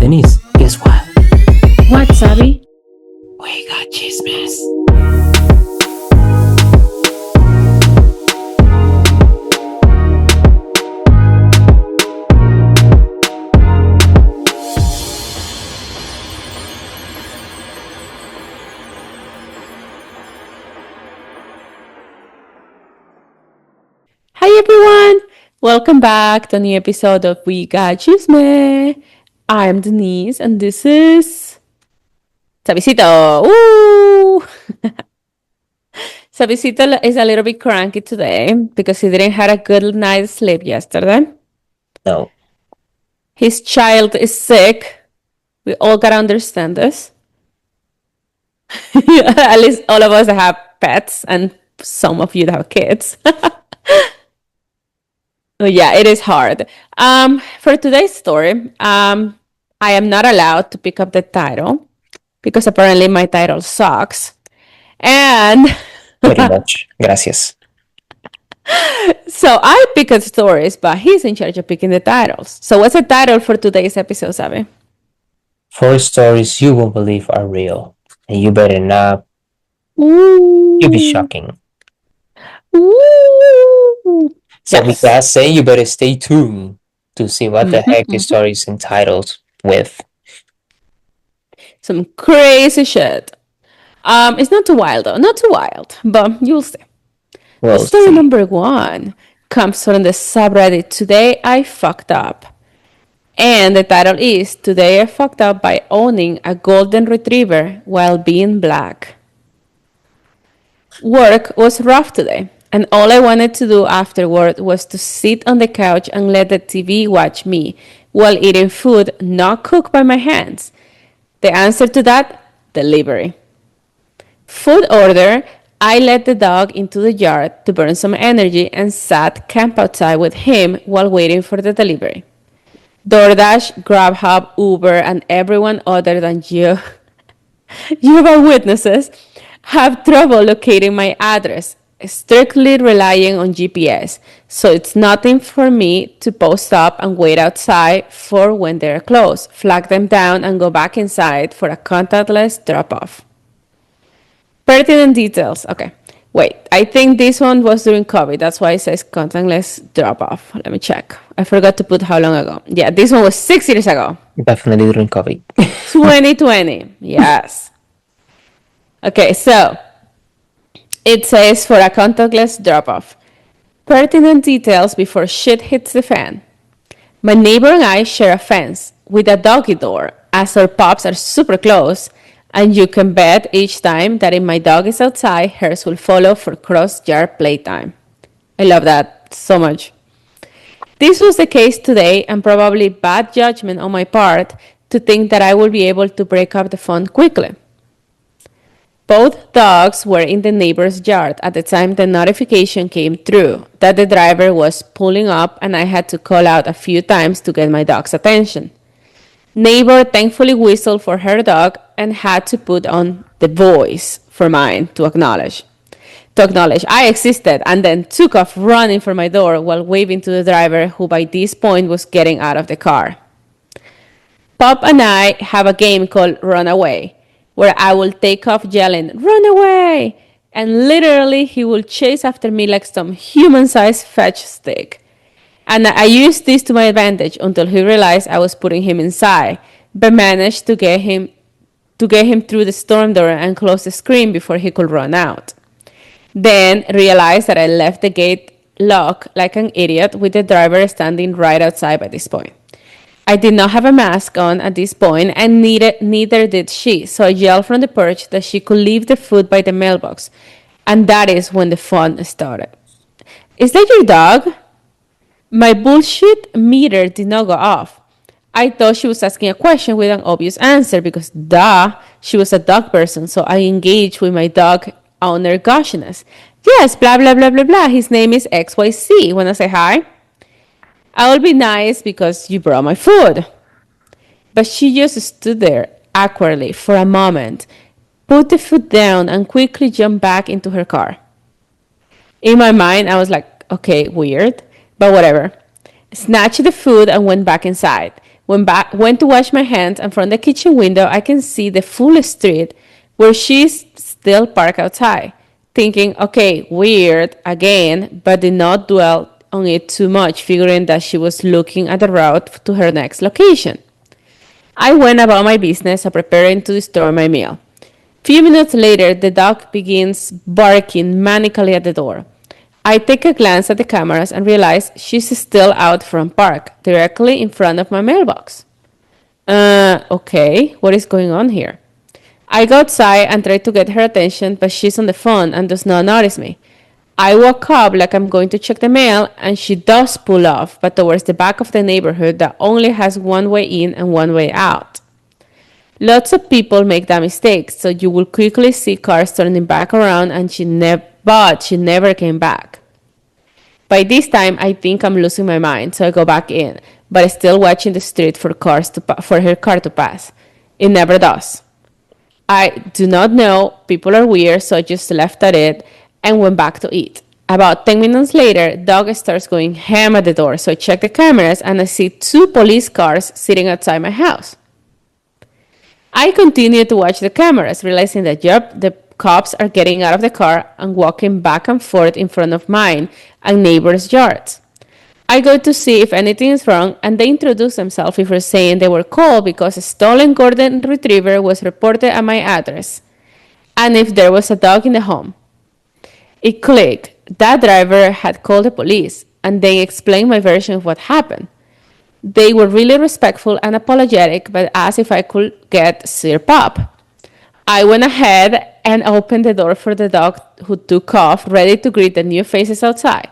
Denise, guess what? What, Abby? We got chismes. Hi, everyone. Welcome back to a new episode of We Got Chisme. I'm Denise, and this is Cafecito. Woo! Cafecito is a little bit cranky today because he didn't have a good night's sleep yesterday. No. His child is sick. We all gotta understand this. At least all of us that have pets, and some of you that have kids. Oh, yeah, it is hard. For today's story, I am not allowed to pick up the title because apparently my title sucks. And Pretty much. Gracias. so I pick the stories, but he's in charge of picking the titles. So what's the title for today's episode, Sabi? 4 stories you won't believe are real. And you better not. Ooh. You'll be shocking. Ooh. So we Yes. gotta say you better stay tuned to see what the heck this story is entitled with. Some crazy shit. It's not too wild though. Not too wild, but you'll see. Well, Story number 1 comes from the subreddit Today I Fucked Up. And the title is Today I Fucked Up by Owning a Golden Retriever While Being Black. Work was rough today, and all I wanted to do afterward was to sit on the couch and let the TV watch me while eating food not cooked by my hands. The answer to that? Delivery. Food order, I let the dog into the yard to burn some energy and sat camp outside with him while waiting for the delivery. DoorDash, Grubhub, Uber, and everyone other than you, Jehovah's Witnesses, have trouble locating my address, strictly relying on GPS. So it's nothing for me to post up and wait outside for when they're closed, flag them down, and go back inside for a contactless drop-off. Pertinent details. Okay. Wait, I think this one was during COVID. That's why it says contactless drop off. Let me check. I forgot to put how long ago. Yeah, this one was 6 years ago. definitely during COVID. 2020. Yes. Okay, so it says for a contactless drop off. Pertinent details before shit hits the fan. My neighbor and I share a fence with a doggy door as our pups are super close. And you can bet each time that if my dog is outside, hers will follow for cross-yard playtime. I love that so much. This was the case today, and probably bad judgment on my part to think that I would be able to break up the fun quickly. Both dogs were in the neighbor's yard at the time the notification came through that the driver was pulling up, and I had to call out a few times to get my dog's attention. Neighbor thankfully whistled for her dog and had to put on the voice for mine to acknowledge I existed, and then took off running for my door while waving to the driver, who by this point was getting out of the car. Pop and I have a game called Run Away, where I will take off yelling, "Run away!" And literally he will chase after me like some human-sized fetch stick. And I used this to my advantage until he realized I was putting him inside, but managed to get him through the storm door and close the screen before he could run out. Then realized that I left the gate locked like an idiot with the driver standing right outside by this point. I did not have a mask on at this point, and neither did she, so I yelled from the porch that she could leave the food by the mailbox. And that is when the fun started. "Is that your dog?" My bullshit meter did not go off. I thought she was asking a question with an obvious answer because, duh, she was a dog person, so I engaged with my dog owner gushiness. "Yes, blah, blah, blah, blah, blah. His name is XYZ. Want to say hi?" "I will be nice because you brought my food." But she just stood there awkwardly for a moment, put the food down, and quickly jumped back into her car. In my mind, I was like, okay, weird, but whatever. Snatched the food and went back inside. Went to wash my hands, and from the kitchen window, I can see the full street where she's still parked outside. Thinking, okay, weird again, but did not dwell on it too much, figuring that she was looking at the route to her next location. I went about my business of preparing to store my meal. Few minutes later, the dog begins barking manically at the door. I take a glance at the cameras and realize she's still out front park, directly in front of my mailbox. Okay, what is going on here? I go outside and try to get her attention, but she's on the phone and does not notice me. I walk up like I'm going to check the mail, and she does pull off, but towards the back of the neighborhood that only has one way in and one way out. Lots of people make that mistake, so you will quickly see cars turning back around, and she never came back. By this time, I think I'm losing my mind, so I go back in, but still watching the street for her car to pass. It never does. I do not know. People are weird, so I just left at it and went back to eat. About 10 minutes later, dog starts going ham at the door, so I check the cameras and I see two police cars sitting outside my house. I continue to watch the cameras, realizing that, yep, the cops are getting out of the car and walking back and forth in front of mine and neighbors' yards. I go to see if anything is wrong, and they introduce themselves before saying they were called because a stolen golden retriever was reported at my address, and if there was a dog in the home. It clicked. That driver had called the police, and they explained my version of what happened. They were really respectful and apologetic, but asked if I could get syrup up. I went ahead and opened the door for the dog, who took off, ready to greet the new faces outside.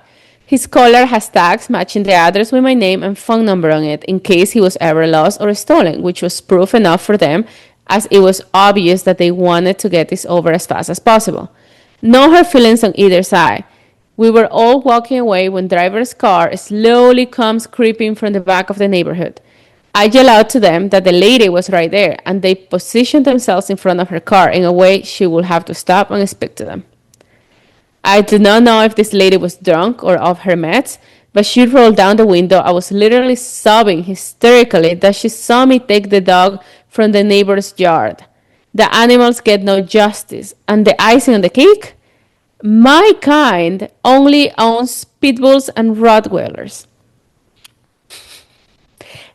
His collar has tags matching the address with my name and phone number on it in case he was ever lost or stolen, which was proof enough for them, as it was obvious that they wanted to get this over as fast as possible. No hard feelings on either side. We were all walking away when driver's car slowly comes creeping from the back of the neighborhood. I yelled out to them that the lady was right there, and they positioned themselves in front of her car in a way she would have to stop and speak to them. I do not know if this lady was drunk or off her meds, but she rolled down the window. I was literally sobbing hysterically that she saw me take the dog from the neighbor's yard. The animals get no justice, and the icing on the cake? My kind only owns pit bulls and Rottweilers.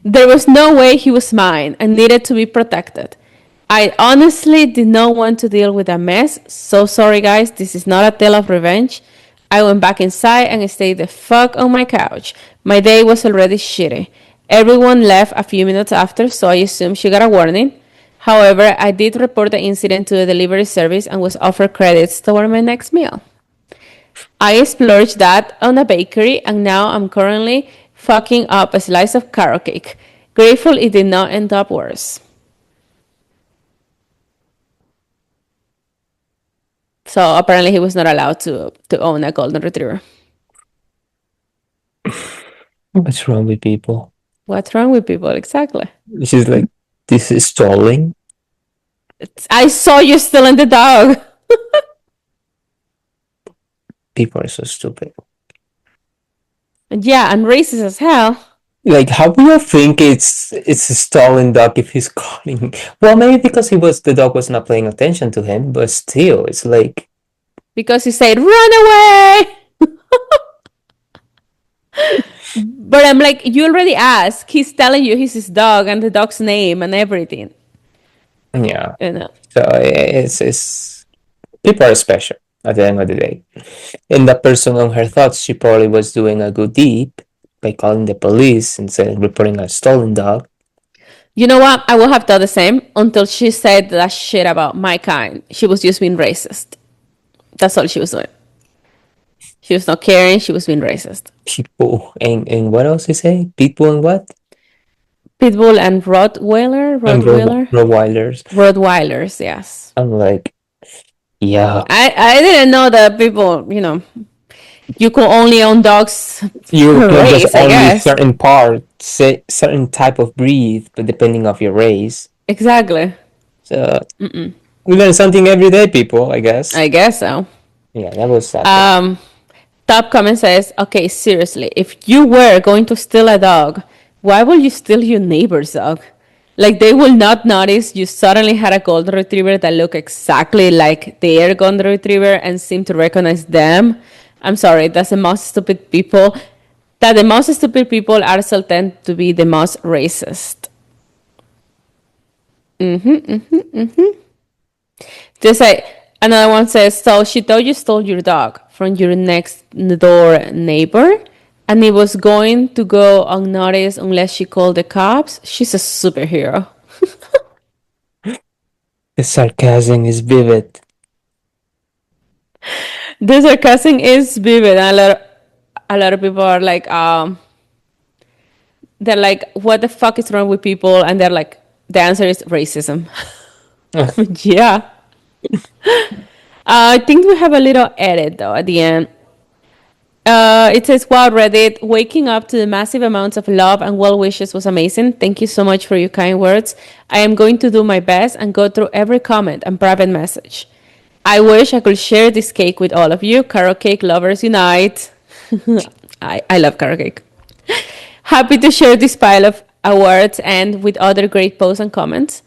There was no way he was mine and needed to be protected. I honestly did not want to deal with a mess. So sorry, guys. This is not a tale of revenge. I went back inside and stayed the fuck on my couch. My day was already shitty. Everyone left a few minutes after, so I assumed she got a warning. However, I did report the incident to the delivery service and was offered credits toward my next meal. I splurged that on a bakery, and now I'm currently fucking up a slice of carrot cake. Grateful it did not end up worse. So apparently he was not allowed to own a golden retriever. What's wrong with people? What's wrong with people? Exactly. She's like, this is stalling. I saw you stealing the dog. People are so stupid. Yeah, and racist as hell. Like, how do you think it's a stolen dog if he's calling? Well, maybe because the dog was not paying attention to him, but still, it's like, Because he said, run away! But I'm like, you already asked. He's telling you he's his dog and the dog's name and everything. yeah. You know. So it's people are special at the end of the day. And the person on her thoughts, she probably was doing a good deed by calling the police instead of reporting a stolen dog. You know what? I would have done the same until she said that shit about my kind. She was just being racist. That's all she was doing. She was not caring. She was being racist. People and what else you say? People and what? Pitbull and Rottweiler? Rottweilers. Rottweilers, yes. I'm like, yeah. I didn't know that people, you could only own dogs You per can race, just I only guess. certain part, say certain type of breed, but depending of your race. Exactly. So we learn something every day, people. I guess. I guess so. Yeah, that was sad. Top comment says, okay, seriously, if you were going to steal a dog, Why will you steal your neighbor's dog? Like they will not notice you suddenly had a golden retriever that looked exactly like their golden retriever and seemed to recognize them. I'm sorry, that's the most stupid people. That the most stupid people also tend to be the most racist. Just like another one says, so she thought you stole your dog from your next door neighbor and it was going to go unnoticed unless she called the cops. She's a superhero. The sarcasm is vivid. The sarcasm is vivid. And a lot of people are like, they're like, what the fuck is wrong with people? And they're like, the answer is racism. Yeah. I think we have a little edit though at the end. It says, wow, Reddit, waking up to the massive amounts of love and well wishes was amazing. Thank you so much for your kind words. I am going to do my best and go through every comment and private message. I wish I could share this cake with all of you. Carrot cake lovers unite. I love carrot cake. Happy to share this pile of awards and with other great posts and comments.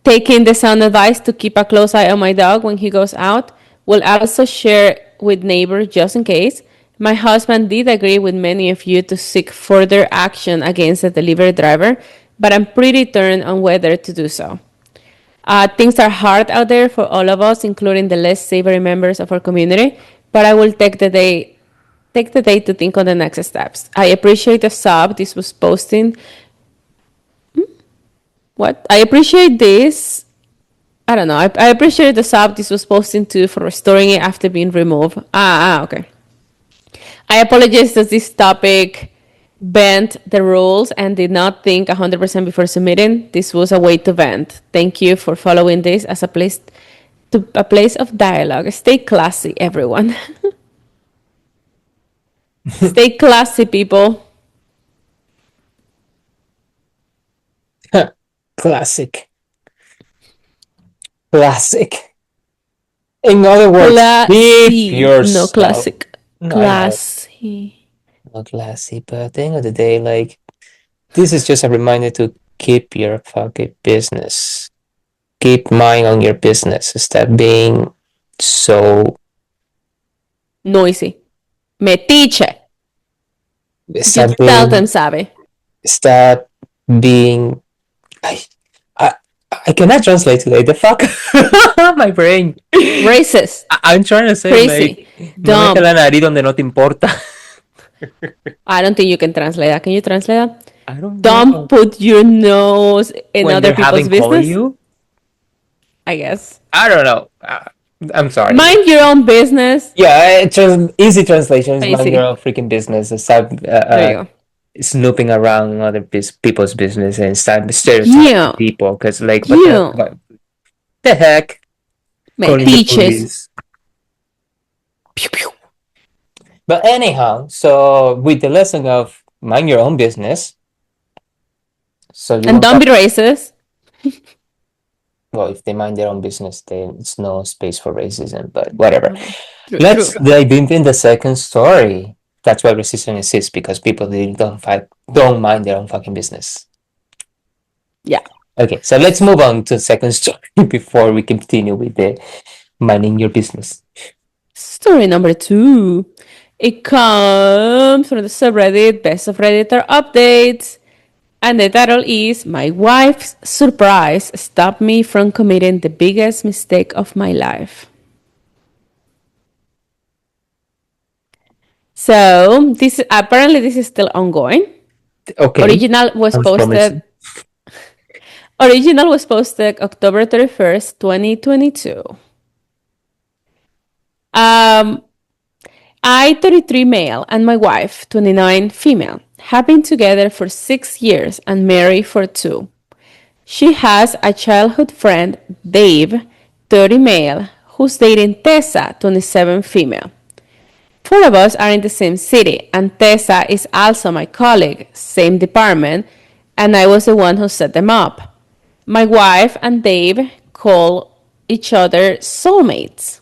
Taking the sound advice to keep a close eye on my dog when he goes out. Will also share with neighbors just in case. My husband did agree with many of you to seek further action against the delivery driver, but I'm pretty torn on whether to do so. Things are hard out there for all of us, including the less savory members of our community, but I will take the day to think on the next steps. I appreciate the sub this was posting. What? I appreciate this. I don't know. I appreciate the sub this was posting to for restoring it after being removed. Okay. I apologize that this topic bent the rules and did not think 100% before submitting. This was a way to vent. Thank you for following this as a place of dialogue. Stay classy, everyone. Stay classy, people. Classic. Classic. In other words, keep Classy, no yourself. classic. No, I know it's Classy. not classy, but at the end of the day, like, this is just a reminder to keep your fucking business. Keep mind on your business. Stop being so. Noisy. Metiche. You Stop tell them, being. sabe. Stop being. I, I, I cannot translate today. The fuck? My brain. Racist. I'm trying to say, Crazy. like, no mete Dumb. la nariz donde no te importa. I don't think you can translate that. Can you translate that? I don't Don't know. put your nose in When other they're people's having call business. you, I guess. I don't know. I'm sorry. Mind your own business. Yeah, easy translation is mind your Crazy. own freaking business. Stop There you go. snooping around in other people's business and start stereotyping Yeah. people. Because, like, Yeah. what the heck? Calling the Metiches. police. Pew, pew. But anyhow, so with the lesson of mind your own business, so you And won't don't have. be racist. Well, if they mind their own business, then it's no space for racism. But whatever. Okay. True, Let's true. dive into the second story. That's why resistance exists because people they don't mind their own fucking business. Yeah. Okay, so let's move on to the second story before we continue with the minding your business. Story number 2. It comes from the subreddit Best of Redditor Updates. And the title is My Wife's Surprise Stopped Me from Committing the Biggest Mistake of My Life. So this is still ongoing. Okay, Original was sounds posted promising. Original was posted October 31st, 2022. Um, I, 33 male, and my wife, 29 female, have been together for 6 years and married for 2. She has a childhood friend, Dave, 30 male, who's dating Tessa, 27 female. 4 of us are in the same city, and Tessa is also my colleague, same department, and I was the one who set them up. My wife and Dave call each other soulmates.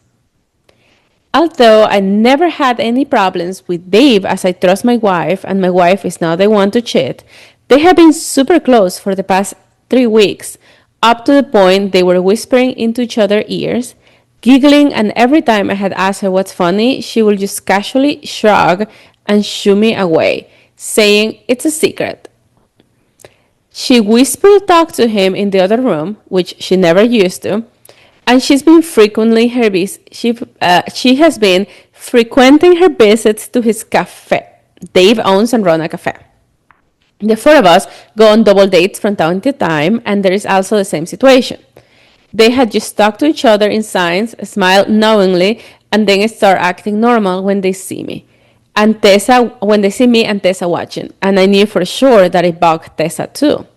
Although I never had any problems with Dave as I trust my wife and my wife is not the one to cheat, They had been super close for the past 3 weeks, up to the point they were whispering into each other's ears, giggling, and every time I had asked her what's funny, she would just casually shrug and shoo me away, saying it's a secret. She whisper talked to him in the other room, which she never used to, and she has been frequenting her visits to his cafe. Dave owns and runs a cafe. The four of us go on double dates from time to time, and there is also the same situation. They had just talked to each other in signs, smile knowingly, and then start acting normal when they see me. And Tessa, when they see me and Tessa watching, and I knew for sure that it bugged Tessa too.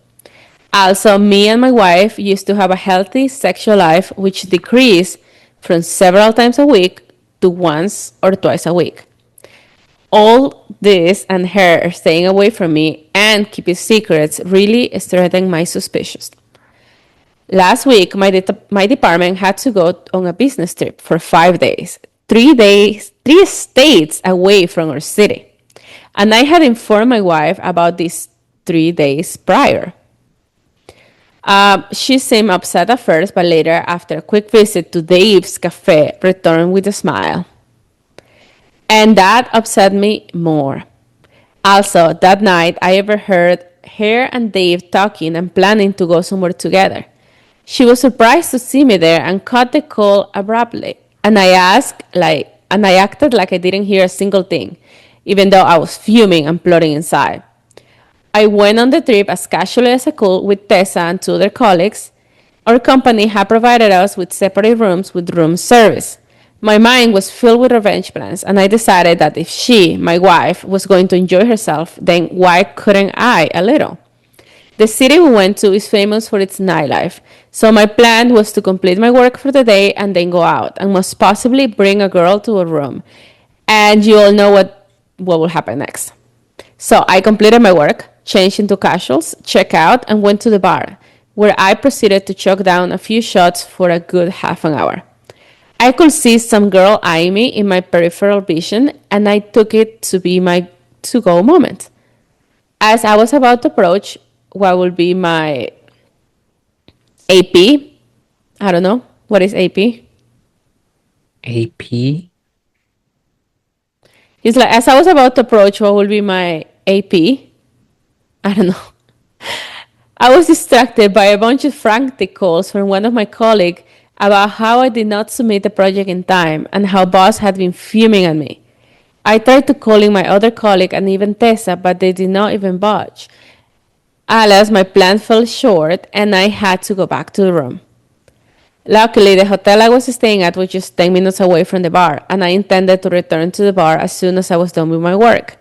Also, me and my wife used to have a healthy sexual life, which decreased from several times a week to once or twice a week. All this and her staying away from me and keeping secrets really strengthened my suspicions. Last week, my department had to go on a business trip for 5 days, 3 days, 3 states away from our city. And I had informed my wife about these 3 days prior. She seemed upset at first, but later, after a quick visit to Dave's cafe, returned with a smile. And that upset me more. Also, that night, I overheard her and Dave talking and planning to go somewhere together. She was surprised to see me there and cut the call abruptly. And I acted like I didn't hear a single thing, even though I was fuming and plotting inside. I went on the trip as casually as I could with Tessa and two other colleagues. Our company had provided us with separate rooms with room service. My mind was filled with revenge plans, and I decided that if she, my wife, was going to enjoy herself, then why couldn't I a little? The city we went to is famous for its nightlife, so my plan was to complete my work for the day and then go out, and most possibly bring a girl to a room. And you all know what will happen next. So I completed my work, changed into casuals, checked out, and went to the bar, where I proceeded to choke down a few shots for a good half an hour. I could see some girl eyeing me in my peripheral vision, and I took it to be my to-go moment. As I was about to approach what would be my AP, I don't know, what is AP? AP? He's like, as I was about to approach what would be my AP, I don't know. I was distracted by a bunch of frantic calls from one of my colleagues about how I did not submit the project in time and how boss had been fuming at me. I tried to call in my other colleague and even Tessa, but they did not even budge. Alas, my plan fell short and I had to go back to the room. Luckily, the hotel I was staying at was just 10 minutes away from the bar, and I intended to return to the bar as soon as I was done with my work.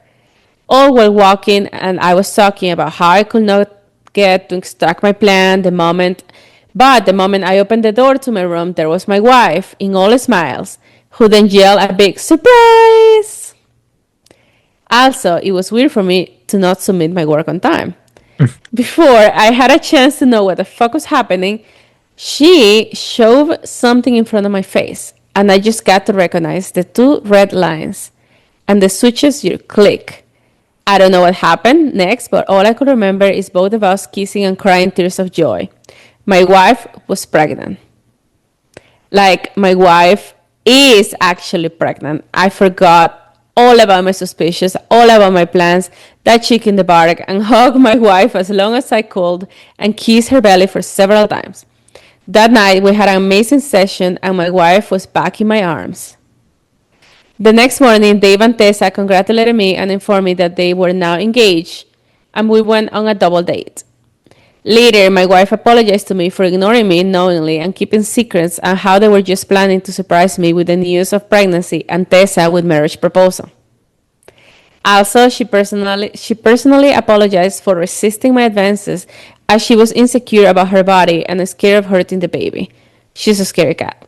All while walking, and I was talking about how I could not get to extract my plan but the moment I opened the door to my room, there was my wife, in all smiles, who then yelled a big surprise. Also, it was weird for me to not submit my work on time. Before I had a chance to know what the fuck was happening, she shoved something in front of my face, and I just got to recognize the two red lines and the switches you click. I don't know what happened next, but all I could remember is both of us kissing and crying tears of joy. My wife was pregnant. Like, my wife is actually pregnant. I forgot all about my suspicions, all about my plans, that chick in the bar, and hugged my wife as long as I could and kissed her belly for several times. That night, we had an amazing session, and my wife was back in my arms. The next morning, Dave and Tessa congratulated me and informed me that they were now engaged, and we went on a double date. Later, my wife apologized to me for ignoring me knowingly and keeping secrets and how they were just planning to surprise me with the news of pregnancy and Tessa with marriage proposal. Also, she personally apologized for resisting my advances as she was insecure about her body and scared of hurting the baby. She's a scary cat.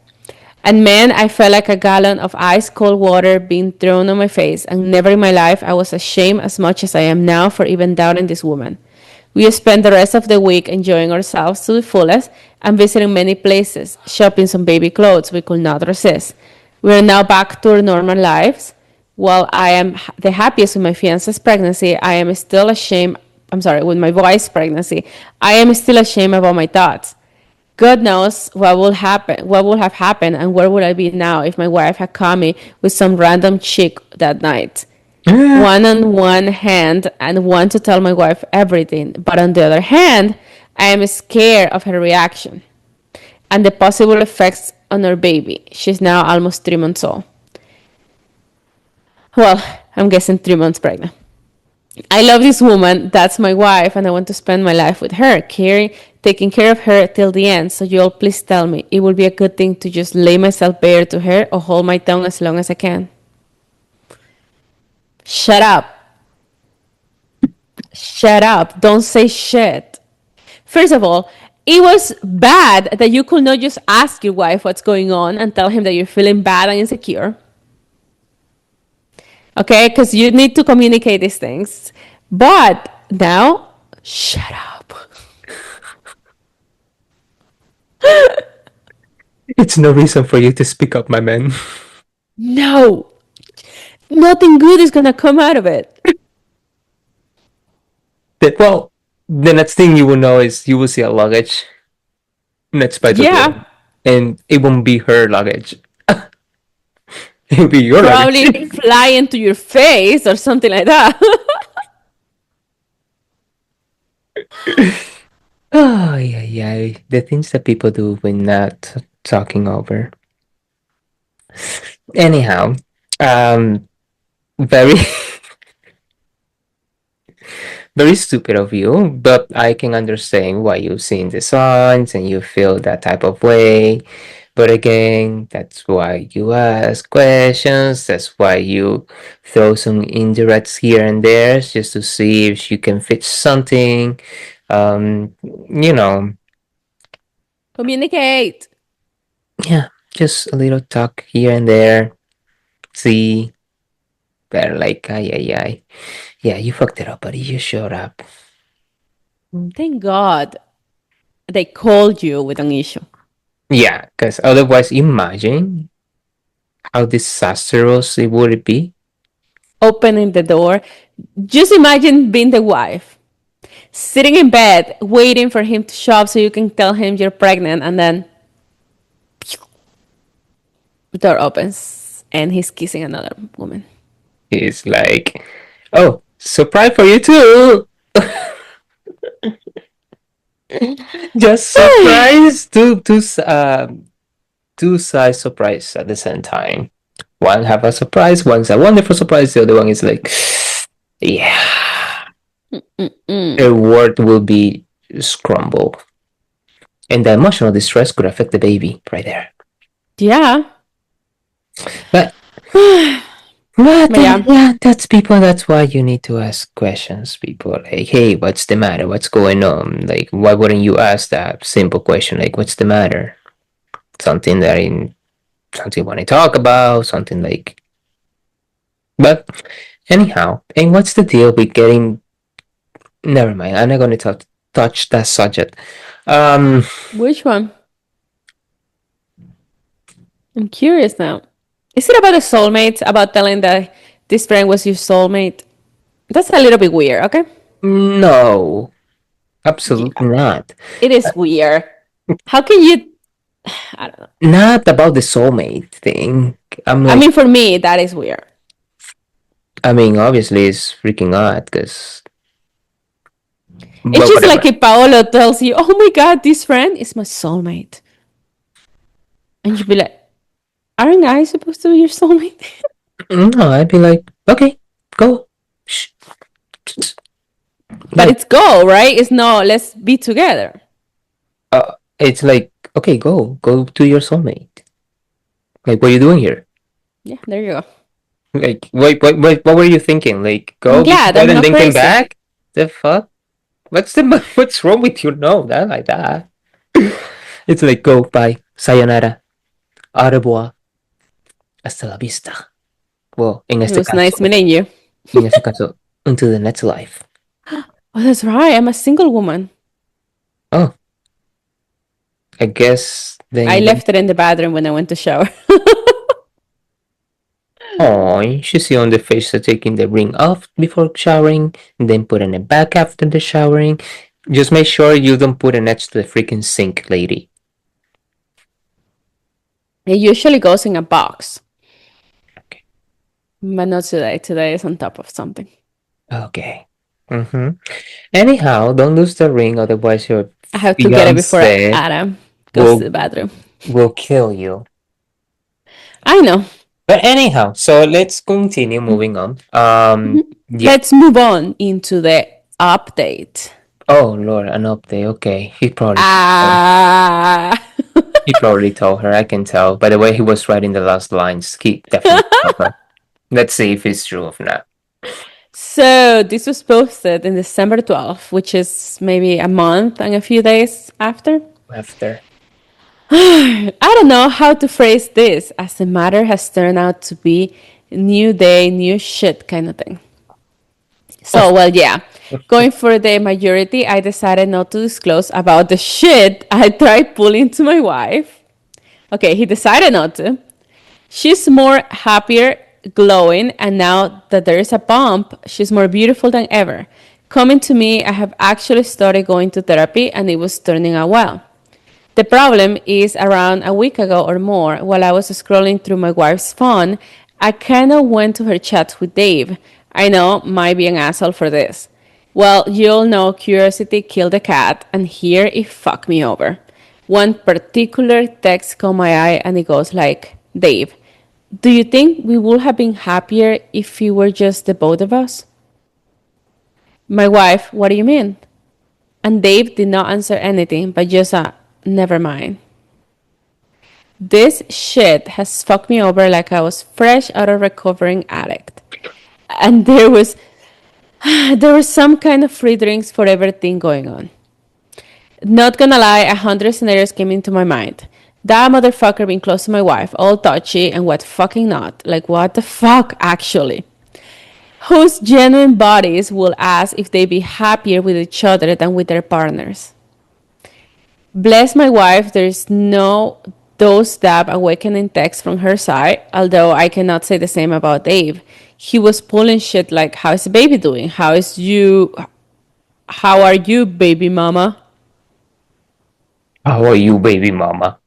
And man, I felt like a gallon of ice cold water being thrown on my face, and never in my life I was ashamed as much as I am now for even doubting this woman. We spent the rest of the week enjoying ourselves to the fullest and visiting many places, shopping some baby clothes we could not resist. We are now back to our normal lives. While I am the happiest with my fiance's pregnancy, I am still ashamed I'm sorry, with my wife's pregnancy, I am still ashamed about my thoughts. God knows what will happen, what would have happened, and where would I be now if my wife had caught me with some random chick that night. One on one hand, and want to tell my wife everything, but on the other hand, I am scared of her reaction and the possible effects on her baby. She's now almost 3 months old. Well, I'm guessing 3 months pregnant. I love this woman. That's my wife, and I want to spend my life with her, caring, taking care of her till the end. So you all please tell me, it would be a good thing to just lay myself bare to her or hold my tongue as long as I can. Shut up. Shut up. Don't say shit. First of all, it was bad that you could not just ask your wife what's going on and tell him that you're feeling bad and insecure. Okay? Because you need to communicate these things. But now, shut up. It's no reason for you to speak up, my man. No, nothing good is gonna come out of it. Well, the next thing you will know is you will see a luggage next by the door, Yeah, and it won't be her luggage. It'll be your luggage. probably fly into your face or something like that. Oh, yeah, yeah. The things that people do when not talking over. Anyhow, um, very, very stupid of you, but I can understand why you've seen the signs and you feel that type of way. But again, that's why you ask questions. That's why you throw some indirects here and there just to see if you can fix something. You know, Communicate. yeah, just a little talk here and there. See, they're like, ay, ay, ay. Yeah, you fucked it up, buddy. You showed up. Thank God they called you with an issue. Yeah, because otherwise, imagine how disastrous it would be. Opening the door. Just imagine being the wife, sitting in bed, waiting for him to show up so you can tell him you're pregnant, and then the door opens and he's kissing another woman. It's like, oh, surprise for you too. Just surprise. Two sides surprise at the same time. One have a surprise, one's a wonderful surprise. The other one is like, yeah, Mm-mm. the word will be scrambled, and the emotional distress could affect the baby right there. Yeah. But But yeah, yeah, that's people. That's why you need to ask questions. People like, hey, what's the matter? What's going on? Like, why wouldn't you ask that simple question? Like, what's the matter? Something that in something you want to talk about. Something like. But anyhow, and what's the deal with getting? Never mind. I'm not going to touch that subject. Um, which one? I'm curious now. Is it about a soulmate? About telling that this friend was your soulmate? That's a little bit weird, okay? no, Yeah, absolutely not. it is weird. How can you? I don't know. Not about the soulmate thing. I'm I like, mean, for me, that is weird. I mean, obviously it's freaking odd because, It's but just like whatever. if Paolo tells you, "Oh my God, this friend is my soulmate," and you'd be like, "Aren't I supposed to be your soulmate?" No, I'd be like, okay, go. Shh. But Bye. it's go, right? It's no, let's be together. It's like, okay, go to your soulmate. Like, what are you doing here? Yeah, there you go. Like, what were you thinking? Like, I'm go be glad together I'm and not then come crazy. back? The fuck? What's wrong with you? No, not like that. It's like, go, bye, sayonara, au revoir, hasta la vista. Well, It was nice meeting you. en este caso, until the next life. Oh, that's right. I'm a single woman. Oh, I guess I then. left it in the bathroom when I went to shower. point. You see on the face of taking the ring off before showering, and then putting it back after the showering. Just make sure you don't put it next to the freaking sink, lady. It usually goes in a box, Okay. but not today. Today is on top of something. Okay. Mm-hmm. Anyhow, don't lose the ring, otherwise your I have to get it before fiance Adam goes to will the bathroom. will kill you. I know. But anyhow, so let's continue moving on. Mhm. Yeah. Let's move on into the update. Oh Lord, an update. Okay, Ah. he probably told her. I can tell by the way he was writing the last lines. He definitely told her. Let's see if it's true or not. So this was posted in December 12th, which is maybe a month and a few days after. After. I don't know how to phrase this, as the matter has turned out to be new day, new shit kind of thing. So, Of well, yeah. Going for the majority, I decided not to disclose about the shit I tried pulling to my wife. Okay, he decided not to. She's more happier, glowing, and now that there is a bump, she's more beautiful than ever. Coming to me, I have actually started going to therapy and it was turning out well. The problem is around a week ago or more, while I was scrolling through my wife's phone, I kind of went to her chats with Dave. I know, might be an asshole for this. Well, you all know curiosity killed the cat, and here it fucked me over. One particular text caught my eye, and it goes like, Dave, do you think we would have been happier if it were just the both of us? My wife, what do you mean? And Dave did not answer anything, but just a, never mind. This shit has fucked me over like I was fresh out of recovering addict. And there was some kind of free drinks for everything going on. Not gonna lie, 100 scenarios came into my mind. That motherfucker being close to my wife, all touchy, and what fucking not. Like, what the fuck, actually? Whose genuine bodies will ask if they be happier with each other than with their partners? Bless my wife, there's no those dab awakening text from her side, although I cannot say the same about Dave. He was pulling shit like, how is the baby doing? How are you, baby mama? How are you, baby mama?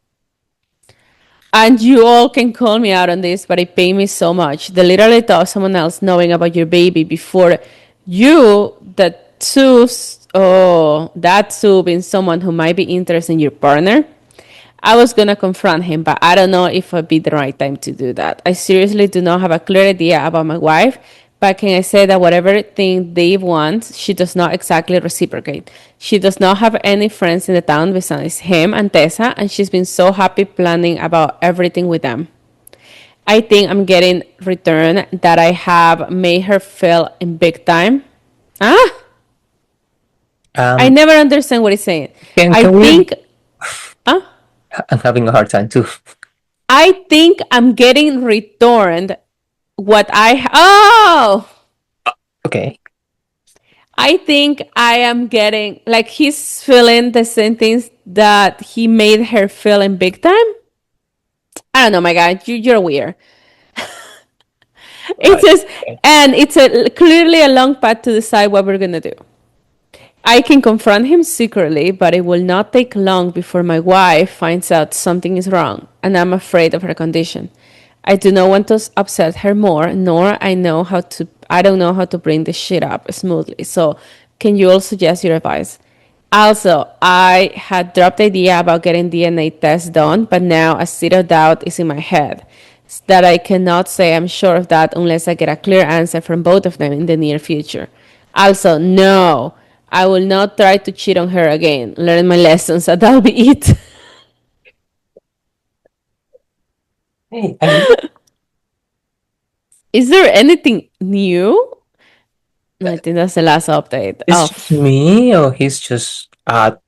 And you all can call me out on this, but it paid me so much. The literally thought of someone else knowing about your baby before you, that too being someone who might be interested in your partner. I was gonna confront him, but I don't know if it'd be the right time to do that. I seriously do not have a clear idea about my wife, but can I say that whatever thing Dave wants, she does not exactly reciprocate. She does not have any friends in the town besides him and Tessa, and she's been so happy planning about everything with them. I think I'm getting return that I have made her feel in big time. Ah, I Um, never understand what he's saying. can I can we? think, ah, I'm having a hard time too. I think I'm getting returned what oh, Okay. I think I am getting like he's feeling the same things that he made her feel in big time. I don't know, my guy, you're weird. It Uh, says, and it's clearly a long path to decide what we're gonna do. I can confront him secretly, but it will not take long before my wife finds out something is wrong, and I'm afraid of her condition. I do not want to upset her more, nor I don't know how to bring this shit up smoothly. So, can you all suggest your advice? Also, I had dropped the idea about getting DNA tests done, but now a seed of doubt is in my head that I cannot say I'm sure of that unless I get a clear answer from both of them in the near future. Also, no, I will not try to cheat on her again. Learn my lessons, and that'll be it. hey, I Is there anything new? No, I think that's the last update. It's Oh, just me, or he's just a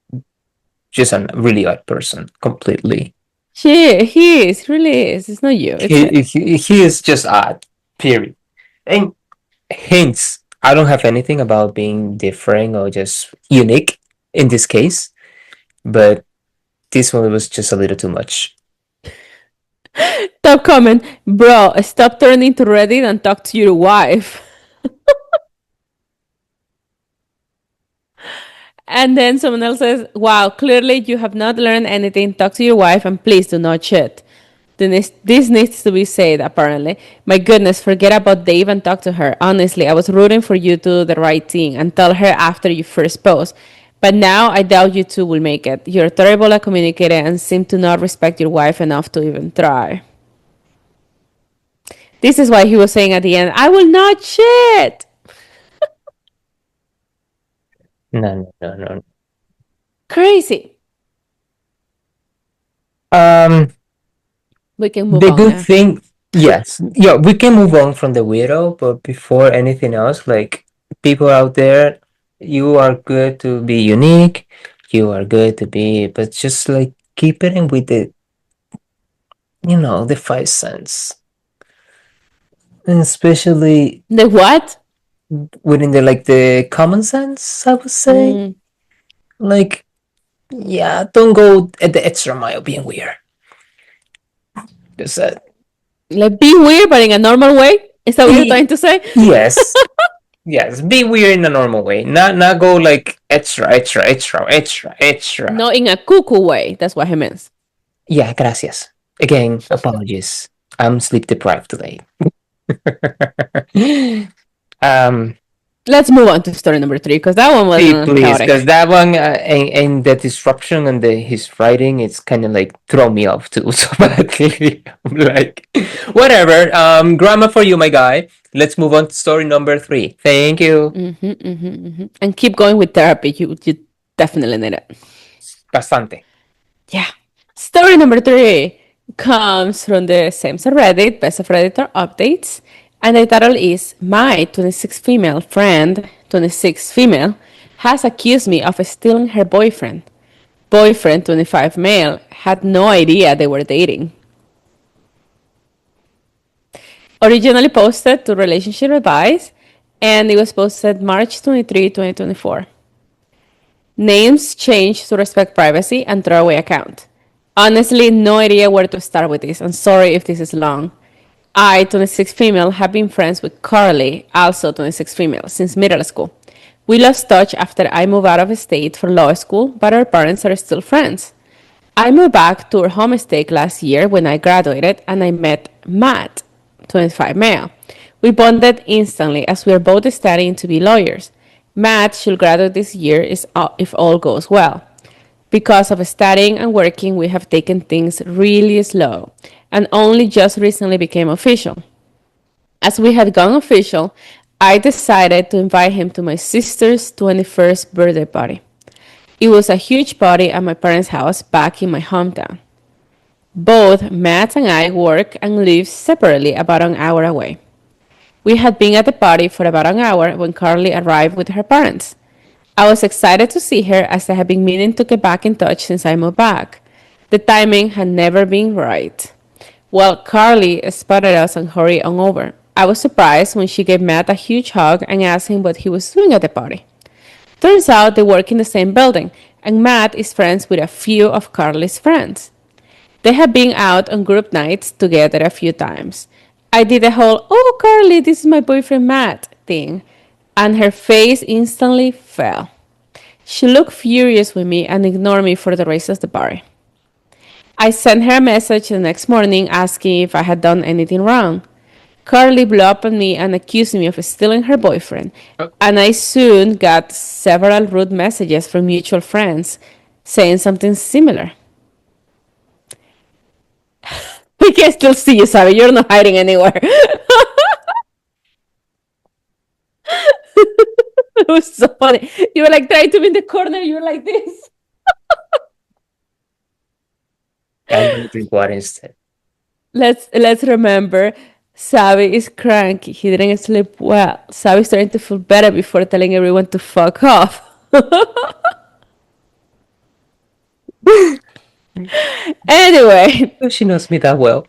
really odd person completely. he is, really is. It's not you, it's him. He is just odd. Period. And hints. I don't have anything about being different or just unique in this case, but this one was just a little too much. Top comment, bro, stop turning to Reddit and talk to your wife. And then someone else says, wow, clearly you have not learned anything. Talk to your wife and please do not shit. Then this needs to be said, apparently. My goodness, forget about Dave and talk to her. Honestly, I was rooting for you to do the right thing and tell her after you first post. But now I doubt you two will make it. You're terrible at communicating and seem to not respect your wife enough to even try. This is why he was saying at the end, I will not shit. No, no, no, no. Crazy. Um, We can move the on good now. thing, yes, yeah, we can move on from the weirdo, but before anything else, like people out there, you are good to be unique. You are good to be, but just like keep it in with the 5 cents, and especially The what? within the common sense, I would say. Mm, Like, yeah, don't go at the extra mile being weird. Just like be weird, but in a normal way. Is that what you're trying e- to say? yes, yes, be weird in a normal way. Not go like extra, extra, extra, extra, extra. Not in a cuckoo way. That's what he means. Yeah, gracias. Again, apologies. I'm sleep deprived today. um, Let's move on to story number 3 because that one was please, because chaotic. that one and the disruption and his writing, it's kind of like throw me off too. So badly, I'm like, whatever. Grammar for you, my guy. Let's move on to story number 3. Thank you. And keep going with therapy. You definitely need it. Bastante. Yeah. Story number 3 comes from the same subreddit, Best of Redditor Updates. And the title is My 26 female friend, 26 female, has accused me of stealing her boyfriend. Boyfriend, 25 male, had no idea they were dating. Originally posted to Relationship Advice, and it was posted March 23, 2024. Names changed to respect privacy and throwaway account. Honestly, no idea where to start with this. I'm sorry if this is long. I, 26 female, have been friends with Carly, also 26 female, since middle school. We lost touch after I moved out of state for law school, but our parents are still friends. I moved back to our home state last year when I graduated and I met Matt, 25 male. We bonded instantly as we are both studying to be lawyers. Matt should graduate this year if all goes well. Because of studying and working, we have taken things really slow and only just recently became official. As we had gone official, I decided to invite him to my sister's 21st birthday party. It was a huge party at my parents' house back in my hometown. Both Matt and I work and live separately about an hour away. We had been at the party for about an hour when Carly arrived with her parents. I was excited to see her as I had been meaning to get back in touch since I moved back. The timing had never been right. Well, Carly spotted us and hurried on over. I was surprised when she gave Matt a huge hug and asked him what he was doing at the party. Turns out they work in the same building, and Matt is friends with a few of Carly's friends. They have been out on group nights together a few times. I did the whole, oh, Carly, this is my boyfriend Matt thing, and her face instantly fell. She looked furious with me and ignored me for the rest of the party. I sent her a message the next morning asking if I had done anything wrong. Carly blew up on me and accused me of stealing her boyfriend, and I soon got several rude messages from mutual friends saying something similar. We can still see you, Sabi. You're not hiding anywhere. It was so funny. You were like trying to be in the corner. You were like this. I'm gonna drink water instead. Let's remember, Sabi is cranky. He didn't sleep well. Sabi's trying to feel better before telling everyone to fuck off. Anyway, She knows me that well.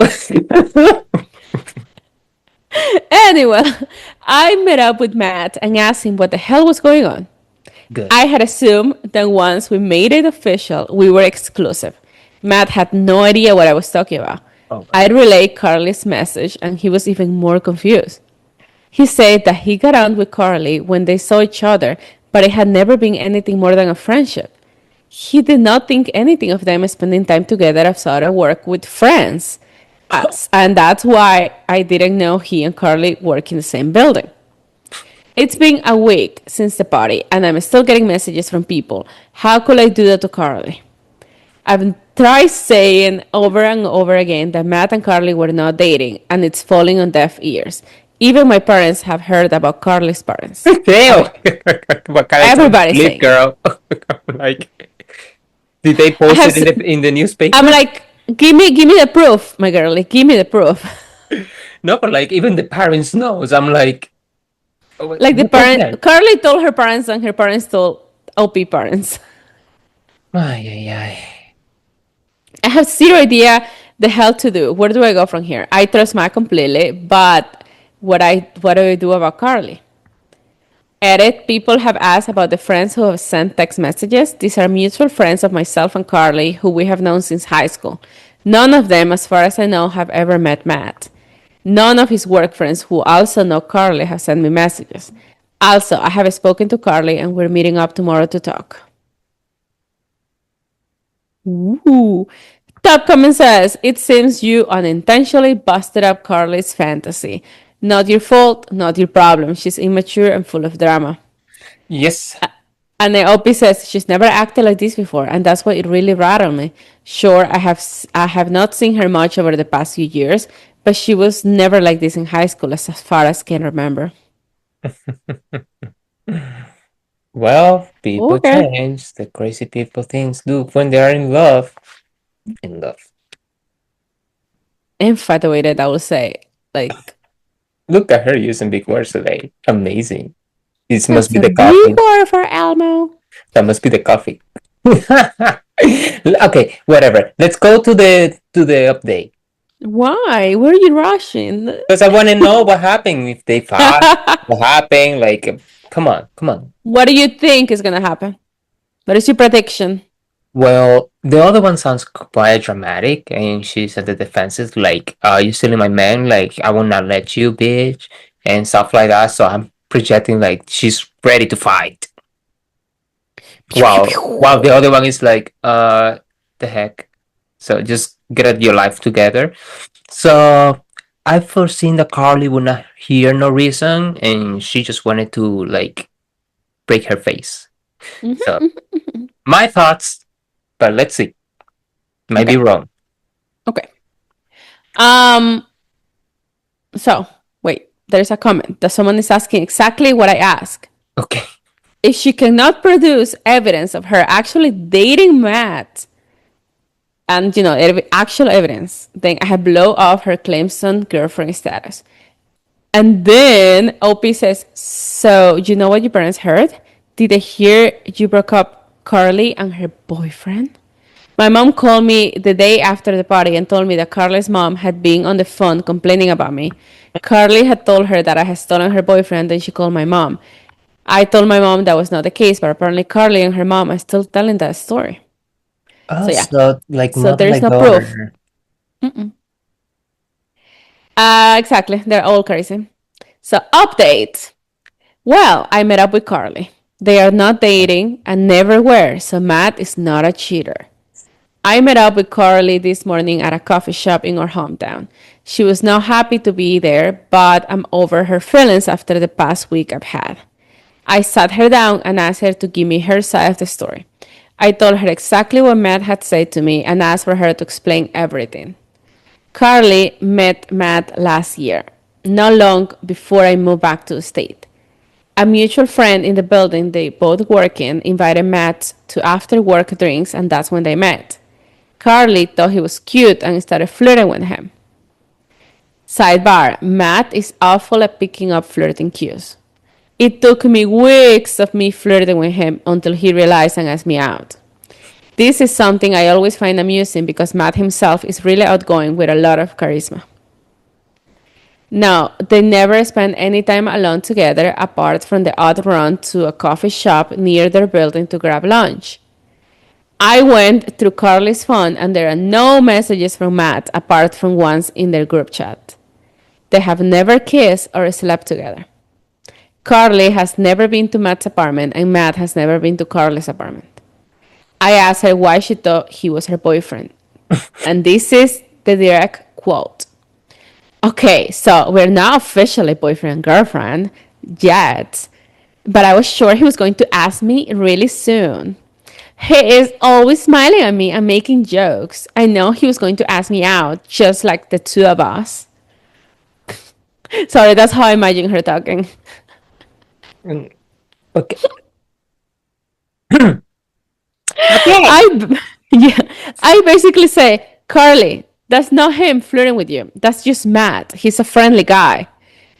anyway, I met up with Matt and asked him what the hell was going on. Good. I had assumed that once we made it official, we were exclusive. Matt had no idea what I was talking about. Oh my I god. relayed Carly's message, and he was even more confused. He said that he got on with Carly when they saw each other, but it had never been anything more than a friendship. He did not think anything of them spending time together outside of work with friends. And that's why I didn't know he and Carly work in the same building. It's been a week since the party, and I'm still getting messages from people. How could I do that to Carly? I've tried saying over and over again that Matt and Carly were not dating, and it's falling on deaf ears. Even my parents have heard about Carly's parents. Damn. Okay, What kind of time to everybody's live, saying it. girl? Like, did they I post have. it in the I'm newspaper? like, give me the proof, my girlie. Give me the proof. No, but like even the parents knows. I'm like, oh, Like the what was parent, that? Carly told her parents, and her parents told OP parents. Ay, ay, ay. I have zero idea the hell to do. Where do I go from here? I trust Matt completely, but what do I do about Carly? Edit, people have asked about the friends who have sent text messages. These are mutual friends of myself and Carly, who we have known since high school. None of them, as far as I know, have ever met Matt. None of his work friends who also know Carly have sent me messages. Also, I have spoken to Carly and we're meeting up tomorrow to talk. Ooh. Top comment says, it seems you unintentionally busted up Carly's fantasy. Not your fault, not your problem. She's immature and full of drama. Yes. And Naomi says she's never acted like this before, and that's why it really rattled me. Sure, I have not seen her much over the past few years, but she was never like this in high school, as far as I can remember. Well, people Okay. change. The crazy people things do when they are in love. In love. Infatuated, I would say. Like, Look at her using big words today. Amazing. This must that's be a the big coffee. word for Elmo. That must be the coffee. Okay, whatever. Let's go to the update. Why? Where are you rushing? Because I want to know what happened if they fought. What happened? Like, come on, come on. What do you think is going to happen? What is your prediction? Well, the other one sounds quite dramatic, and she's at the defenses, like, you stealing my man, like, I will not let you, bitch, and stuff like that. So I'm projecting like she's ready to fight. Pew, pew, While pew. the other one is like, the heck. So just get your life together. So I've foreseen that Carly would not hear no reason, and she just wanted to like break her face. So Mhm. my thoughts, but let's see. Might be Okay. wrong. Okay. Um. So wait. There's a comment that someone is asking exactly what I asked. Okay. If she cannot produce evidence of her actually dating Matt, and actual evidence, then I have blow off her claims on girlfriend status. And then OP says, so you know what your parents heard? Did they hear you broke up Carly and her boyfriend? My mom called me the day after the party and told me that Carly's mom had been on the phone complaining about me. Carly had told her that I had stolen her boyfriend, and she called my mom. I told my mom that was not the case, but apparently Carly and her mom are still telling that story. Oh, So yeah, so like so mother, there's like no proof. daughter. Exactly, they're all crazy. So update. Well, I met up with Carly. They are not dating and never were, so Matt is not a cheater. I met up with Carly this morning at a coffee shop in our hometown. She was not happy to be there, but I'm over her feelings after the past week I've had. I sat her down and asked her to give me her side of the story. I told her exactly what Matt had said to me and asked for her to explain everything. Carly met Matt last year, not long before I moved back to the state. A mutual friend in the building they both work in invited Matt to after work drinks, and that's when they met. Carly thought he was cute and started flirting with him. Sidebar, Matt is awful at picking up flirting cues. It took me weeks of me flirting with him until he realized and asked me out. This is something I always find amusing because Matt himself is really outgoing with a lot of charisma. No, they never spend any time alone together apart from the odd run to a coffee shop near their building to grab lunch. I went through Carly's phone and there are no messages from Matt apart from ones in their group chat. They have never kissed or slept together. Carly has never been to Matt's apartment and Matt has never been to Carly's apartment. I asked her why she thought he was her boyfriend. And this is the direct quote. Okay, so we're not officially boyfriend and girlfriend yet, but I was sure he was going to ask me really soon. He is always smiling at me and making jokes. I know he was going to ask me out, just like the two of us. Sorry, that's how I imagine her talking. Mm, okay. Okay. Yeah, I basically say, Carly, that's not him flirting with you. That's just Matt. He's a friendly guy.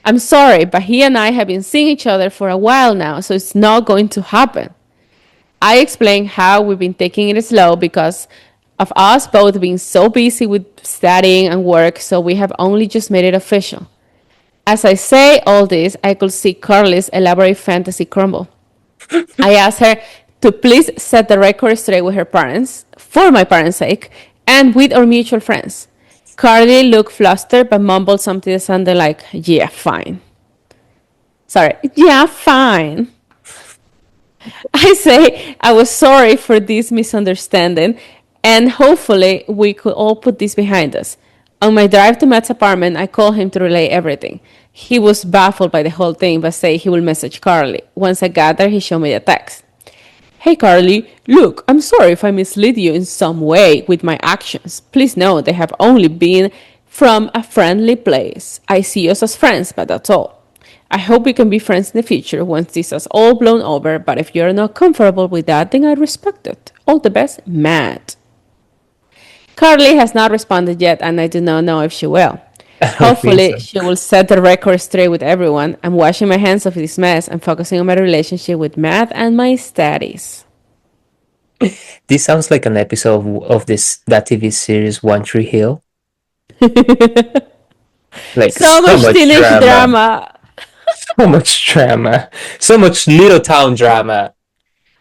I'm sorry, but he and I have been seeing each other for a while now, so it's not going to happen. I explained how we've been taking it slow because of us both being so busy with studying and work, so we have only just made it official. As I say all this, I could see Carly's elaborate fantasy crumble. I asked her to please set the record straight with her parents, for my parents' sake, and with our mutual friends. Carly looked flustered but mumbled something that sounded like, yeah, fine. Sorry, yeah, fine. I say I was sorry for this misunderstanding, and hopefully we could all put this behind us. On my drive to Matt's apartment, I called him to relay everything. He was baffled by the whole thing, but said he will message Carly. Once I got there, he showed me a text. Hey Carly, look, I'm sorry if I misled you in some way with my actions. Please know they have only been from a friendly place. I see us as friends, but that's all. I hope we can be friends in the future once this has all blown over, but if you're not comfortable with that, then I respect it. All the best, Matt. Carly has not responded yet, and I do not know if she will. I don't think Hopefully, so. she will set the record straight with everyone. I'm washing my hands of this mess and focusing on my relationship with Matt and my studies. This sounds like an episode of this that TV series One Tree Hill. Like So so much much teenage drama, drama. so much drama, so much little town drama.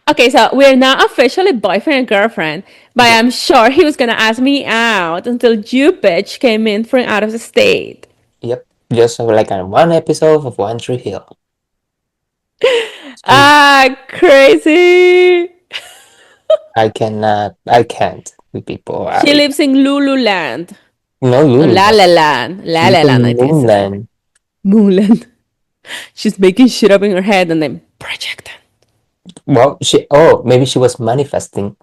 Okay, so we're not officially boyfriend and girlfriend, but Yeah. I'm sure he was gonna ask me out until you bitch came in from out of the state. Yep. Just like on one episode of One Tree Hill. So Ah, crazy. I can't with people. She lives in Lululand. No No, La La Lululand. Land. La She's La Land, I in think it's the name. Moonland. Moonland. She's making shit up in her head and then projecting. Well, maybe she was manifesting.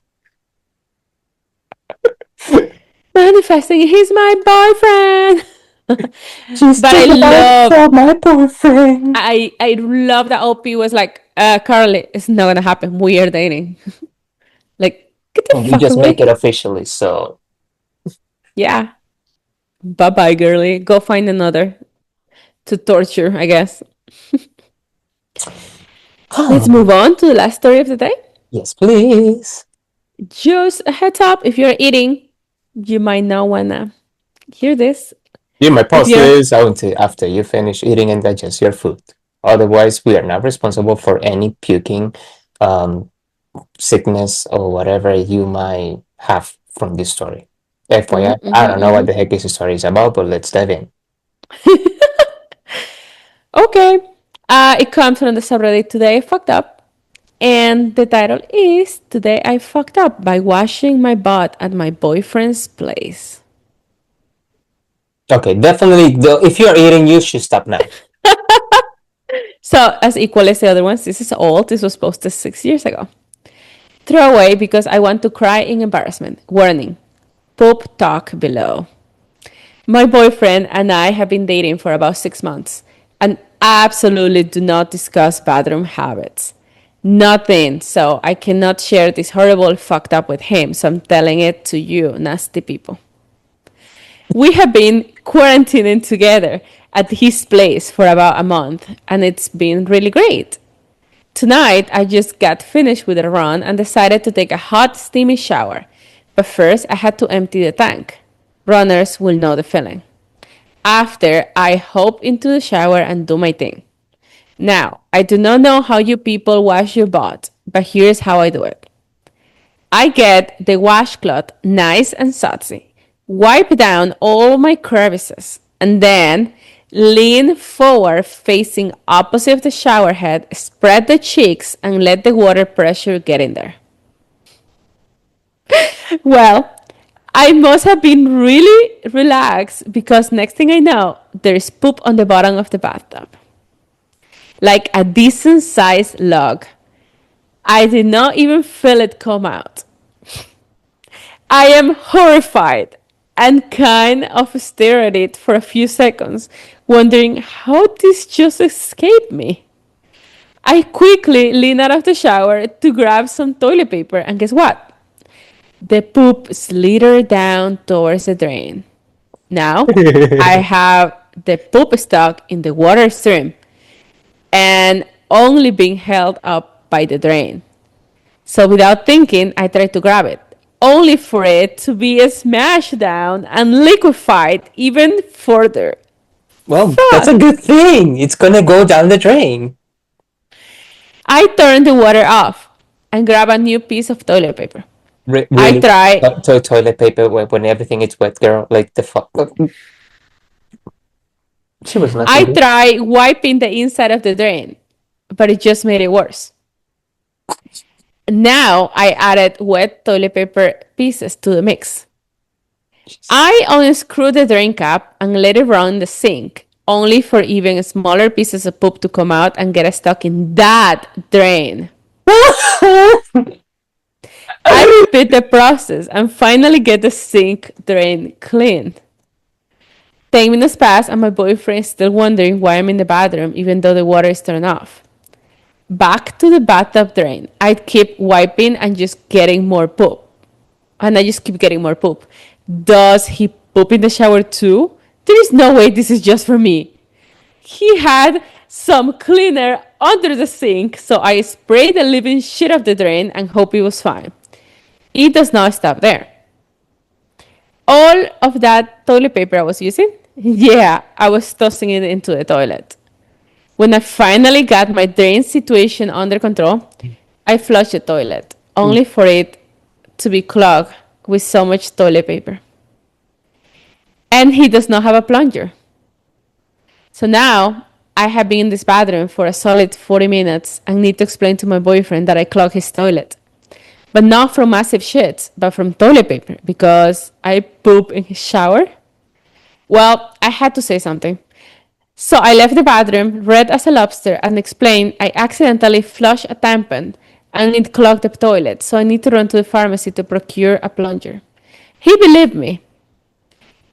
Manifesting, he's my boyfriend. She's But I just about love, for my boyfriend. I love that OP was like, Carly, it's not gonna happen. We are dating. Like, get the We fuck just make it away. officially. So Yeah. Bye bye, girly. Go find another to torture, I guess. Let's move on to the last story of the day. yes, please. Just a heads up, if you're eating, you might not wanna hear this. You might If pause you're this until after you finish eating and digest your food. Otherwise, we are not responsible for any puking, um, sickness, or whatever you might have from this story. FYI, I don't know what the heck this story is about, but let's dive in. okay. It comes from the subreddit Today I Fucked Up. And the title is Today I Fucked Up by Washing My Butt at My Boyfriend's Place. Okay, definitely. If you are eating, you should stop now. So, as equal as the other ones, this is old. This was posted 6 years ago. Throw away because I want to cry in embarrassment. Warning. Poop talk below. My boyfriend and I have been dating for about 6 months and absolutely do not discuss bathroom habits. Nothing. So I cannot share this horrible fucked up with him. So I'm telling it to you, nasty people. We have been quarantining together at his place for about a month and it's been really great. Tonight, I just got finished with a run and decided to take a hot, steamy shower. But first, I had to empty the tank. Runners will know the feeling. After, I hop into the shower and do my thing. Now, I do not know how you people wash your butt, but here's how I do it. I get the washcloth nice and saucy, wipe down all my crevices, and then lean forward facing opposite of the shower head, spread the cheeks, and let the water pressure get in there. Well, I must have been really relaxed because next thing I know, there's poop on the bottom of the bathtub. Like a decent sized log. I did not even feel it come out. I am horrified and kind of stare at it for a few seconds, wondering how this just escaped me. I quickly lean out of the shower to grab some toilet paper, and guess what? The poop slithered down towards the drain. Now I have the poop stuck in the water stream and only being held up by the drain. So without thinking, I tried to grab it, only for it to be smashed down and liquefied even further. Well, that's Fuck! a good thing. It's gonna go down the drain. I turned the water off and grabbed a new piece of toilet paper. I Really, tried toilet paper when everything is wet, girl. Like the fuck. She was not I thinking. tried wiping the inside of the drain, but it just made it worse. Now I added wet toilet paper pieces to the mix. I unscrewed the drain cap and let it run in the sink, only for even smaller pieces of poop to come out and get stuck in that drain. I repeat the process and finally get the sink drain cleaned. 10 minutes pass and my boyfriend is still wondering why I'm in the bathroom even though the water is turned off. Back to the bathtub drain. I keep wiping and just getting more poop. And I just keep getting more poop. Does he poop in the shower too? There is no way this is just for me. He had some cleaner under the sink, so I sprayed the living shit of the drain and hope it was fine. It does not stop there. All of that toilet paper I was using, yeah, I was tossing it into the toilet. When I finally got my drain situation under control, I flushed the toilet, only for it to be clogged with so much toilet paper. And he does not have a plunger. So now I have been in this bathroom for a solid 40 minutes and need to explain to my boyfriend that I clogged his toilet. But not from massive shits, but from toilet paper because I poop in his shower. Well, I had to say something. So I left the bathroom, red as a lobster, and explained I accidentally flushed a tampon and it clogged the toilet, so I need to run to the pharmacy to procure a plunger. He believed me,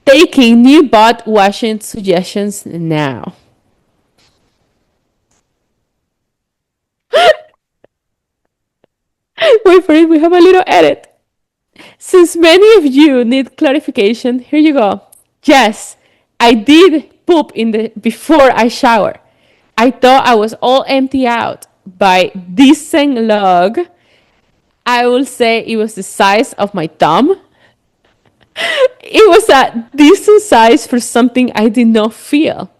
taking new butt washing suggestions now. Wait for it, we have a little edit. Since many of you need clarification, here you go. Yes, I did poop in the before I shower. I thought I was all empty out by decent log. I will say it was the size of my thumb. It was a decent size for something I did not feel.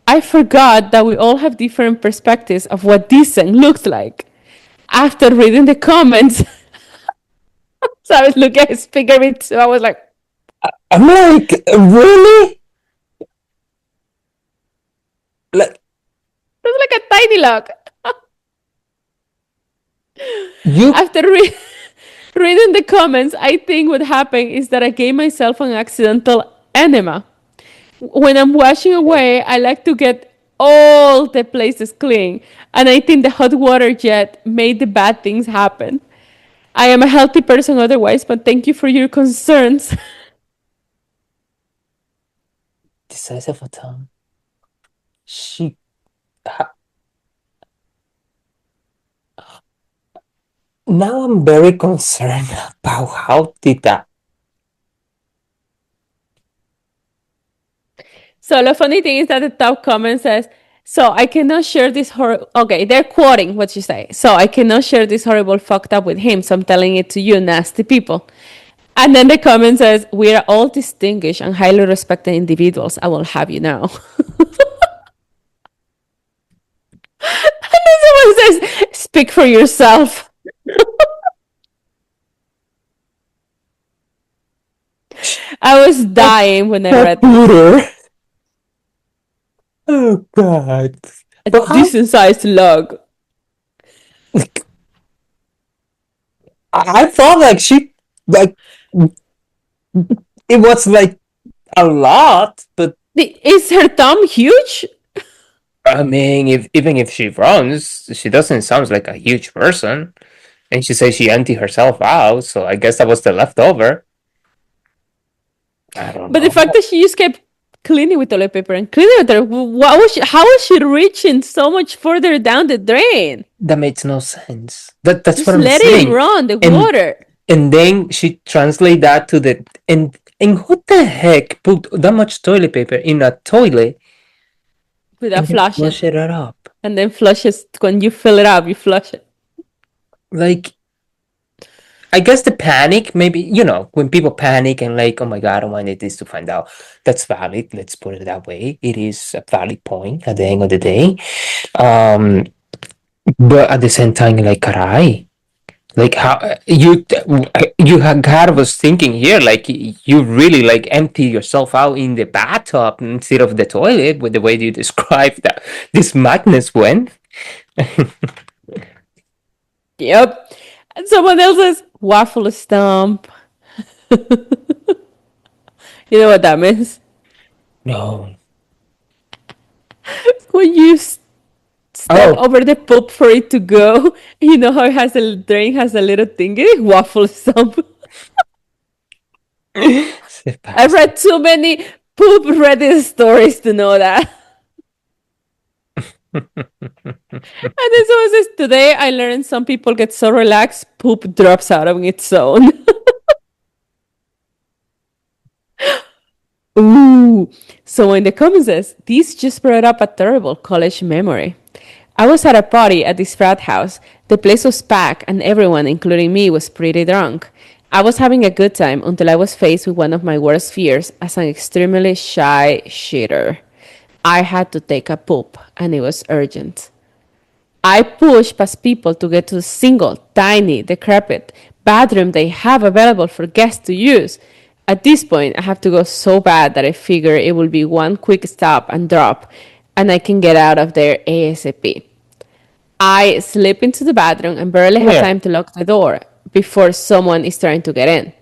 I forgot that we all have different perspectives of what decent looks like. After reading the comments, so I was looking at his figure too. I was like, I'm like, really? Like it was like a tiny log. you After reading the comments, I think what happened is that I gave myself an accidental enema. When I'm washing away, I like to get all the places clean. And I think the hot water jet made the bad things happen. I am a healthy person otherwise, but thank you for your concerns. the size of a tongue. She. ha- Now I'm very concerned about how did that. So the funny thing is that the top comment says, so I cannot share this horrible. Okay, they're quoting what you say. So I cannot share this horrible fucked up with him. So I'm telling it to you, nasty people. And then the comment says, we are all distinguished and highly respected individuals. I will have you know. And then someone says, speak for yourself. I was A, dying when I a read this. Peter. Oh God. A But how? decent sized log. I thought like she like it was like a lot, but Is her thumb huge? I mean, if even if she runs, she doesn't sound like a huge person. And she says she emptied herself out, so I guess that was the leftover. I don't But the fact know. that she just kept cleaning with toilet paper and cleaning with her, what was she, how was she reaching so much further down the drain? That makes no sense. That's Just what I'm let it saying. run, the And water, and then she translate that to the and who the heck put that much toilet paper in a toilet without and then flushing. flush it up? And then flushes, when you fill it up, you flush it. Like I guess the panic, maybe when people panic and like, oh my god, I wanted this to find out. That's valid. Let's put it that way. It is a valid point at the end of the day. Um, but at the same time, like, caray, like how you had God was thinking here, like you really like empty yourself out in the bathtub instead of the toilet with the way you described that this madness went. Yep. And someone else says, waffle stomp. You know what that means? No. When you step Oh, over the poop for it to go, you know how it has a drain has a little thingy? Waffle stomp. I've Sebastian. read too many poop Reddit stories to know that. And then someone says, today I learned some people get so relaxed, poop drops out on its own. Ooh. So in the comments says, this just brought up a terrible college memory. I was at a party at this frat house. The place was packed and everyone, including me, was pretty drunk. I was having a good time until I was faced with one of my worst fears as an extremely shy shitter. I had to take a poop and it was urgent. I push past people to get to the single, tiny, decrepit bathroom they have available for guests to use. At this point, I have to go so bad that I figure it will be one quick stop and drop, and I can get out of there ASAP. I slip into the bathroom and barely Come have here. time to lock the door before someone is trying to get in.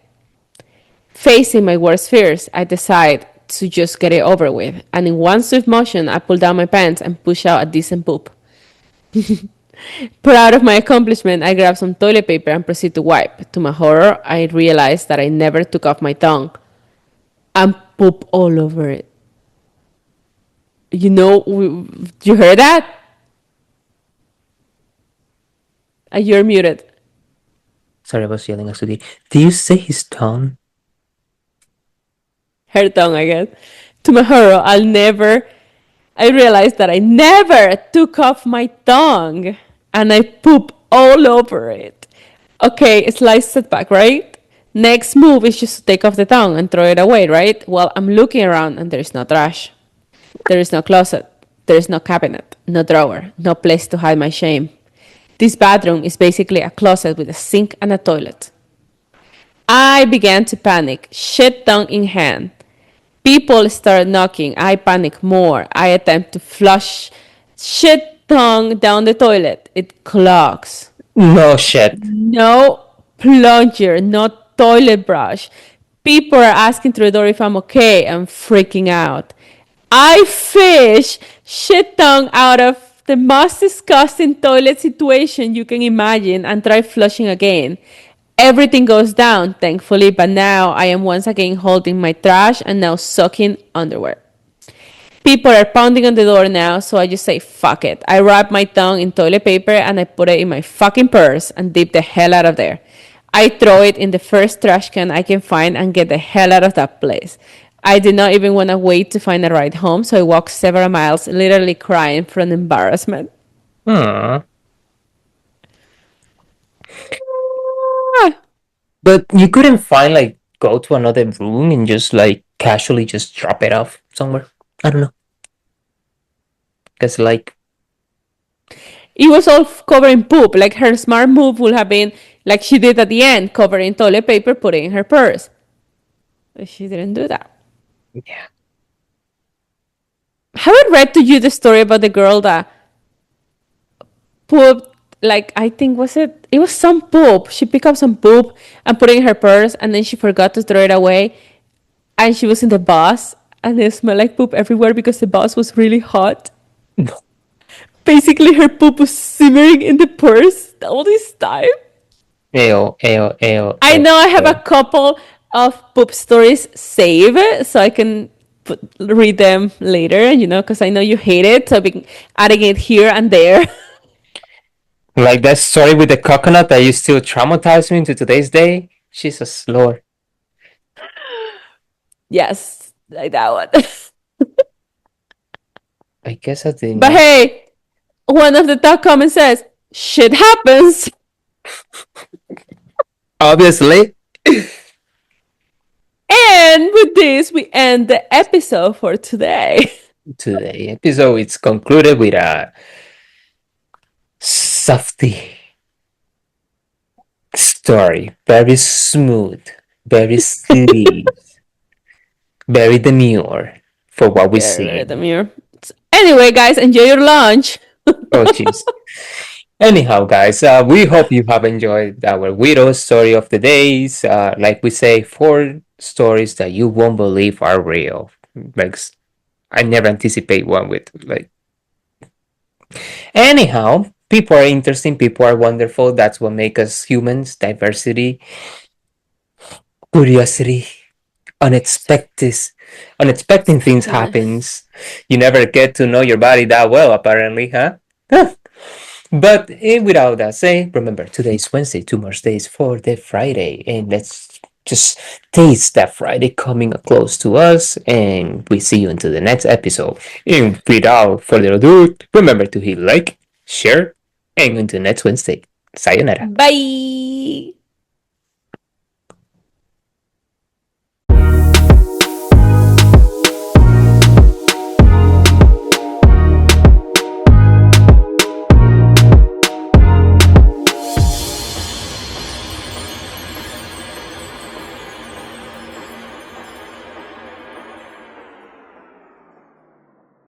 Facing my worst fears, I decide to just get it over with, and in one swift motion, I pull down my pants and push out a decent poop. Proud of my accomplishment, I grab some toilet paper and proceed to wipe. To my horror, I realize that I never took off my tongue and poop all over it. You know, you heard that? You're muted. Sorry, I was yelling at Sudi. Do you say his tongue? Her tongue, I guess. To my horror, I realized that I never took off my tongue and I poop all over it. Okay, slight setback, right? Next move is just to take off the tongue and throw it away, right? Well, I'm looking around and there's no trash. There is no closet. There is no cabinet, no drawer, no place to hide my shame. This bathroom is basically a closet with a sink and a toilet. I began to panic, shit tongue in hand. People start knocking. I panic more. I attempt to flush shit tongue down the toilet. It clogs. No shit. No plunger, no toilet brush. People are asking through the door if I'm okay. I'm freaking out. I fish shit tongue out of the most disgusting toilet situation you can imagine and try flushing again. Everything goes down, thankfully, but now I am once again holding my trash and now soaking underwear. People are pounding on the door now, so I just say fuck it. I wrap my tongue in toilet paper and I put it in my fucking purse and dip the hell out of there. I throw it in the first trash can I can find and get the hell out of that place. I did not even want to wait to find a ride home, so I walked several miles, literally crying from embarrassment. Hmm. Ah, But you couldn't find like go to another room and just like casually just drop it off somewhere. I don't know. Cause like it was all covered in poop. Like her smart move would have been like she did at the end, covered in toilet paper, put it in her purse. But she didn't do that. Yeah. Have I read to you the story about the girl that pooped? Like, I think was it? It was some poop. She picked up some poop and put it in her purse, and then she forgot to throw it away. And she was in the bus, and it smelled like poop everywhere because the bus was really hot. No. Basically, her poop was simmering in the purse all this time. Ew, ew, ew, I ew, know I have a ew. couple of poop stories saved, so I can read them later, because I know you hate it, so I've been adding it here and there. Like that story with the coconut that you still traumatize me to today's day. Jesus Lord. Yes, like that one. I guess I did But not. hey, one of the top comments says, shit happens. Obviously, And with this, we end the episode for today. today episode is concluded with a softy story. Very smooth, very sweet, very demure for what we Very, very see. demure. Anyway, guys, enjoy your lunch. Oh, jeez. Anyhow, guys, we hope you have enjoyed our widow story of the days. Like we say, 4 stories that you won't believe are real. Like, I never anticipate one with like. Anyhow, people are interesting. People are wonderful. That's what makes us humans. Diversity, curiosity, unexpected, unexpected things happens. You never get to know your body that well, apparently, huh? But without that say, remember today's Wednesday, 2 more days for the Friday, and let's just taste that Friday coming close to us. And we see you into the next episode. And without further ado, remember to hit like, share, and until next Wednesday. Sayonara. Bye.